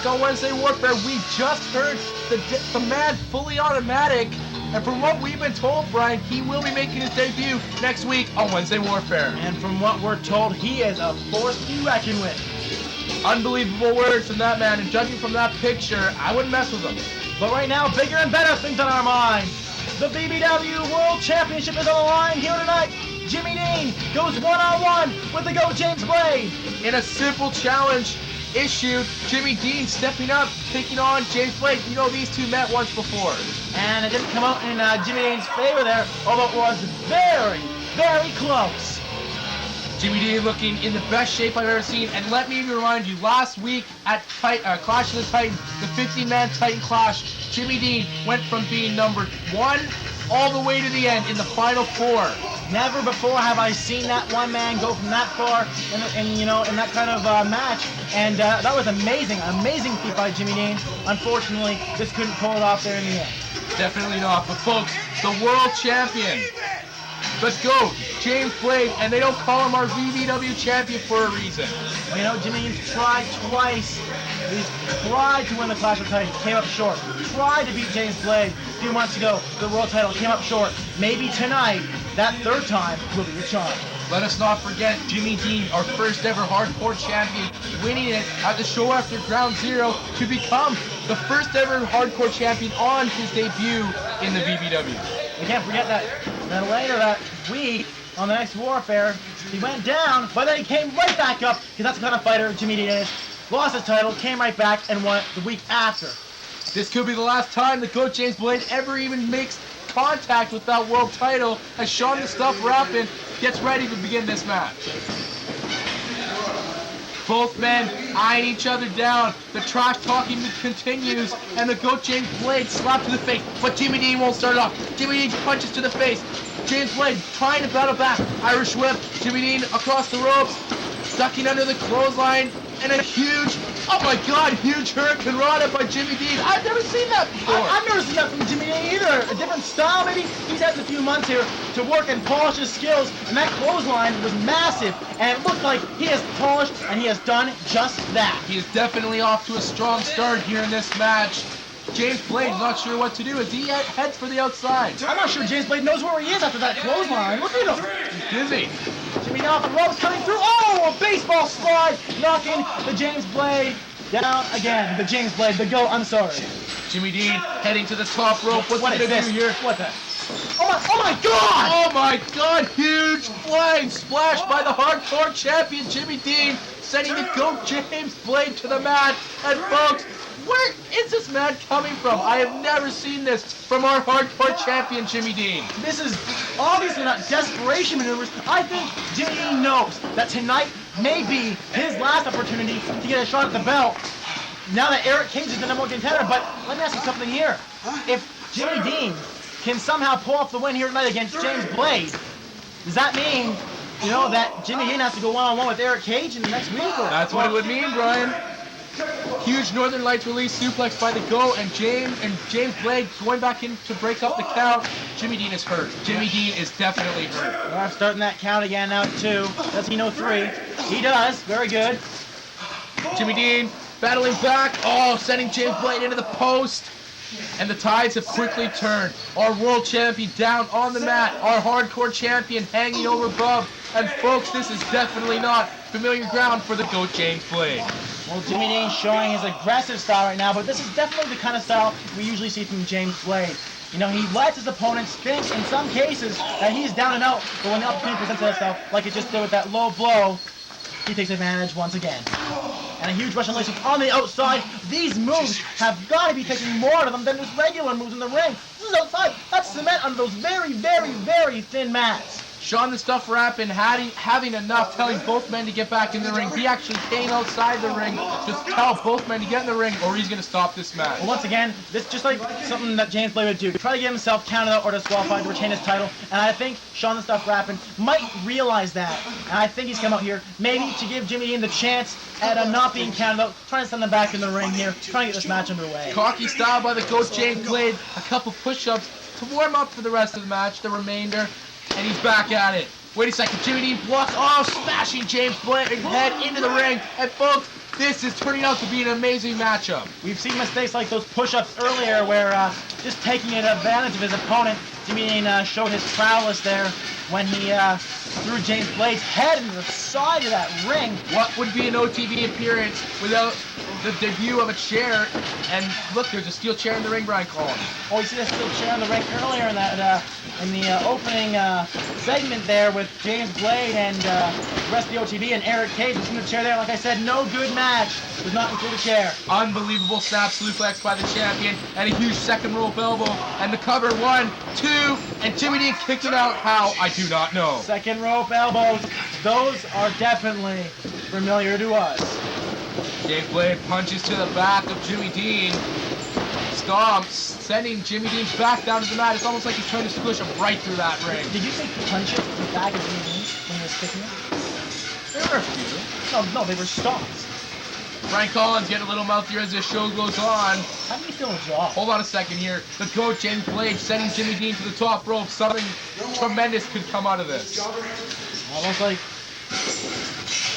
back on Wednesday Warfare. We just heard the man fully automatic. And from what we've been told, Brian, he will be making his debut next week on Wednesday Warfare. And from what we're told, he is a force to be reckoned with. Unbelievable words from that man, and judging from that picture, I wouldn't mess with him. But right now, bigger and better things on our mind. The VBW World Championship is on the line here tonight. Jimmy Dean goes one-on-one with the GO.A.T James Blade. In a simple challenge issued, Jimmy Dean stepping up, taking on James Blade. You know, these two met once before. And it didn't come out in Jimmy Dean's favor there, although it was very, very close. Jimmy Dean looking in the best shape I've ever seen. And let me remind you, last week at Clash of the Titans, the 15-man Titan Clash, Jimmy Dean went from being number 1 all the way to the end in the final 4. Never before have I seen that one man go from that far in that kind of match. And that was amazing feat by Jimmy Dean. Unfortunately, just couldn't pull it off there in the end. Definitely not. But folks, the world champion, the GO.A.T, James Blade, and they don't call him our VBW champion for a reason. Well, you know, Jimmy Dean's tried twice. He's tried to win the Clash of Titans, came up short. Tried to beat James Blade a few months ago, the world title, came up short. Maybe tonight, that third time will be the charm. Let us not forget Jimmy Dean, our first ever hardcore champion, winning it at the show after Ground Zero to become the first ever hardcore champion on his debut in the VBW. We can't forget that. Then later that week, on the next Warfare, he went down, but then he came right back up, because that's the kind of fighter Jimmy Dean is. Lost his title, came right back, and won it the week after. This could be the last time the GO.A.T James Blade ever even makes contact with that world title as Sean the Stuff Rappin gets ready to begin this match. Both men eyeing each other down. The trash talking continues, and the GO.A.T James Blade slapped to the face, but Jimmy Dean won't start it off. Jimmy Dean punches to the face. James Blade trying to battle back. Irish whip. Jimmy Dean across the ropes, ducking under the clothesline, and a huge, oh my God, huge Hurricane Rana by Jimmy Dean. I've never seen that before. I've never seen that from Jimmy Dean either. A different style, maybe. He's had a few months here to work and polish his skills, and that clothesline was massive, and it looked like he has polished, and he has done just that. He is definitely off to a strong start here in this match. James Blade's not sure what to do as he heads for the outside. I'm not sure James Blade knows where he is after that clothesline. Look at him. He's dizzy. Jimmy down the ropes coming through. Oh, a baseball slide, knocking the James Blade down again. The James Blade, the GO.A.T, I'm sorry. Jimmy Dean heading to the top rope. What's he gonna do here? What the? Oh my God! Oh my God! Huge flying splash by the hardcore champion Jimmy Dean, sending the GO.A.T James Blade to the mat. And folks, where is this man coming from? I have never seen this from our hardcore champion Jimmy Dean. This is obviously not desperation maneuvers. I think Jimmy Dean knows that tonight may be his last opportunity to get a shot at the belt. Now that Eric Cage is the #1 contender, but let me ask you something here. If Jimmy Dean can somehow pull off the win here tonight against James Blade, does that mean, you know, that Jimmy Dean has to go one-on-one with Eric Cage in the next week? Or? That's what it would mean, Brian. Huge Northern Lights release suplex by the GO.A.T, and James Blade going back in to break up the count. Jimmy Dean is hurt. Jimmy Dean is definitely hurt. Well, I'm starting that count again now at 2. Does he know 3? He does. Very good. Jimmy Dean battling back. Oh, sending James Blade into the post. And the tides have quickly turned. Our world champion down on the mat. Our hardcore champion hanging over Bub. And folks, this is definitely not familiar ground for the GO.A.T James Blade. Well, Jimmy Dean's showing his aggressive style right now, but this is definitely the kind of style we usually see from James Blade. You know, he lets his opponents think in some cases that he's down and out, but when the opportunity presents itself, like it just did with that low blow, he takes advantage once again. And a huge Russian lace on the outside. These moves have got to be taking more out of them than just regular moves in the ring. This is outside. That's cement on those very, very, very thin mats. Sean the Stuff Rappin having enough, telling both men to get back in the ring. He actually came outside the ring to tell both men to get in the ring or he's going to stop this match. Well, once again, this just like something that James Blade would do. Try to get himself counted out or disqualified to retain his title. And I think Sean the Stuff Rappin might realize that. And I think he's come out here maybe to give Jimmy Dean the chance at not being counted out, trying to send him back in the ring here, trying to get this match underway. Cocky style by the GO.A.T James Blade. A couple push-ups to warm up for the rest of the match, the remainder. And he's back at it. Wait a second, Jimmy Dean blocks. Oh, smashing James Blade head into the ring. And folks, This is turning out to be an amazing matchup. We've seen mistakes like those push-ups earlier where just taking advantage of his opponent, Jimmy Dean showed his prowess there when he threw James Blade's head into the side of that ring. What would be an OTB appearance without the debut of a chair? And look, there's a steel chair in the ring, Brian Collins. Oh, you see that steel chair in the ring earlier in that in the opening segment there with James Blade and the rest of the OTB and Eric Cage was in the chair there. Like I said, no good match. Does not include a chair. Unbelievable snap suplex by the champion and a huge second rope elbow and the cover 1, 2, and Jimmy Dean kicked it out. How? I do not know. Second rope elbows. Those are definitely familiar to us. James Blade punches to the back of Jimmy Dean. Stomps, sending Jimmy Dean back down to the mat. It's almost like he's trying to squish him right through that ring. Did you say punches to the back of Jimmy Dean when he was kicking him? There were a few. No, they were stomps. Frank Collins getting a little mouthier as this show goes on. How do you feel in jaw? Hold on a second here. The GO.A.T, James Blade, sending Jimmy Dean to the top rope. Something tremendous could come out of this. Almost like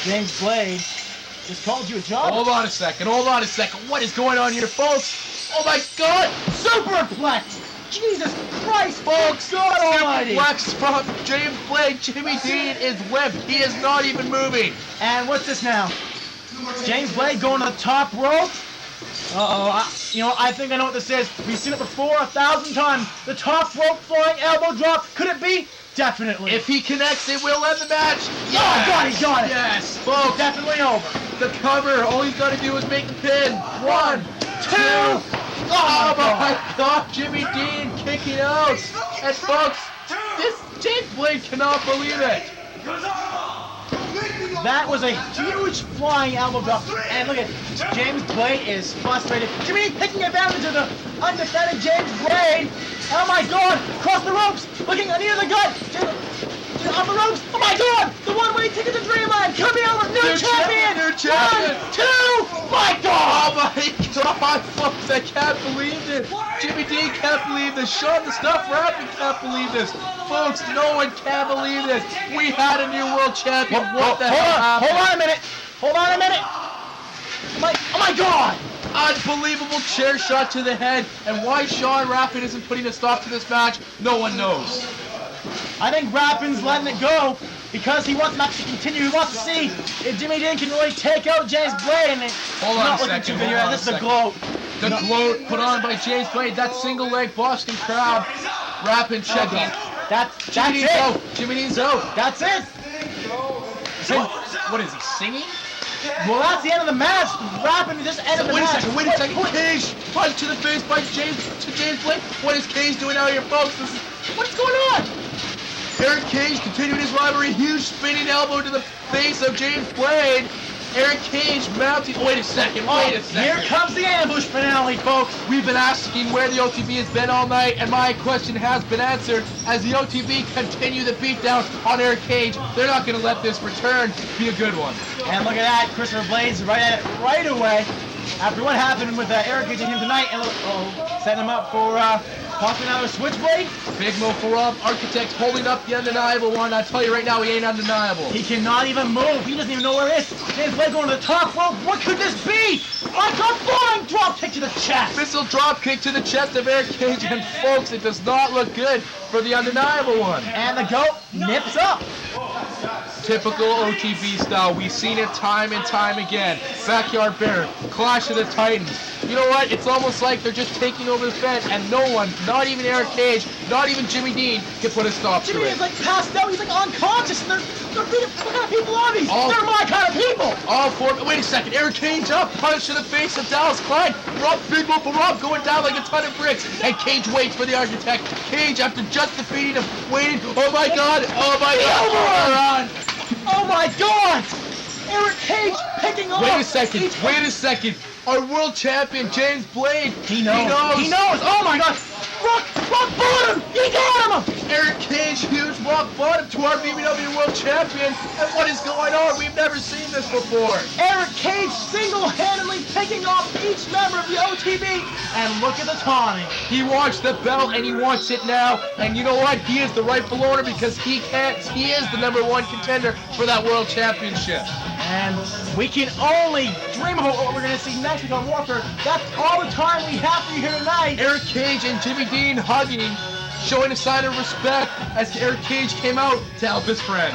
James Blade just called you a jobber. Hold on a second. What is going on here, folks? Oh my God! Superplex! Jesus Christ, folks! God Almighty! Superplex from James Blade. Jimmy Dean is limp. He is not even moving. And what's this now? James Blade going to the top rope? I think I know what this is. We've seen it before 1,000 times. The top rope flying elbow drop. Could it be? Definitely. If he connects, it will end the match. Yes! Oh, God, he got it. Yes, folks. Definitely over. The cover. All he's got to do is make the pin. 1, 2. Oh my God, Jimmy Dean kicking out. And folks, this James Blade cannot believe it. That was a huge flying elbow drop. And look at James Blade is frustrated. Jimmy taking advantage of the undefended James Blade. Oh my God! Cross the ropes! Looking near the gut! On the ropes! Oh my God! The one-way ticket to Dreamland! Coming out new champion! New champion! 1, 2! My God! Oh my God, folks! I can't believe this. Jimmy Dean can't believe this. Sean the Stuff Rapping can't believe this. Folks, no one can believe this. We had a new world champion. What the hell happened? Hold on a minute! Oh my God! Unbelievable chair shot to the head. And why Sean Rappin isn't putting a stop to this match, no one knows. I think Rappin's letting it go because he wants the match to continue. He wants to see if Jimmy Dean can really take out James Blade. And hold on a second. This is the GO.A.T. The GO.A.T put on by James Blade. That single leg Boston crab. Rappin checking. That's it. Out. Jimmy Dean's out. That's it. What is he singing? Well, that's the end of the match. Rappin just ended the match. Wait a second. Cage punch to the face by James Blade. What is Cage doing out here, folks? What's going on? Eric Cage continuing his rivalry. Huge spinning elbow to the face of James Blade. Eric Cage mounting. Wait a second. Here comes the ambush finale, folks. We've been asking where the OTB has been all night, and my question has been answered. As the OTB continue the beatdown on Eric Cage, they're not going to let this return be a good one. And look at that, Christopher Blades right at it right away. After what happened with Eric Cage and him tonight, and setting him up for possibly another switchblade. Big move for Rob. Architect holding up the undeniable one. I tell you right now, he ain't undeniable. He cannot even move. He doesn't even know where it is. James Blade going to the top rope. What could this be? Like a flying drop kick to the chest. Missile drop kick to the chest of Eric Cage. And folks, it does not look good for the undeniable one. And the GO.A.T nips up. Typical OTB style. We've seen it time and time again. Backyard Bear, Clash of the Titans. You know what? It's almost like they're just taking over the fence, and no one, not even Eric Cage, not even Jimmy Dean, can put a stop to it. Jimmy is like passed out. He's like unconscious. And they're beating. What kind of people are these? They're my kind of people. All four. Wait a second. Eric Cage up. Punch to the face of Dallas Klein. Rob, big move for Rob, going down like a ton of bricks. And Cage waits for the Architect. Cage, after just defeating him, waiting. Oh my God. Oh my God. Oh my God! Eric Cage picking off. Wait a second. Our world champion, James Blade. He knows. Oh my God! Rock bottom! He got him! Eric Cage, huge rock bottom to our VBW world champion. And what is going on? We've never seen this before. Eric Cage single-handedly picking off each member of the OTB. And look at the taunting. He wants the belt and he wants it now. And you know what? He is the rightful owner because he is the #1 contender for that world championship. And we can only dream about what we're going to see next week on Warfare. That's all the time we have for you here tonight. Eric Cage and Jimmy Dean hugging, showing a sign of respect as Eric Cage came out to help his friend.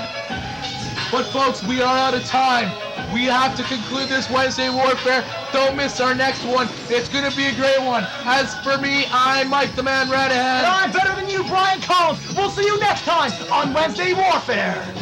But folks, we are out of time. We have to conclude this Wednesday Warfare. Don't miss our next one. It's going to be a great one. As for me, I'm Mike the Man Radahan. And I'm better than you, Brian Collins. We'll see you next time on Wednesday Warfare.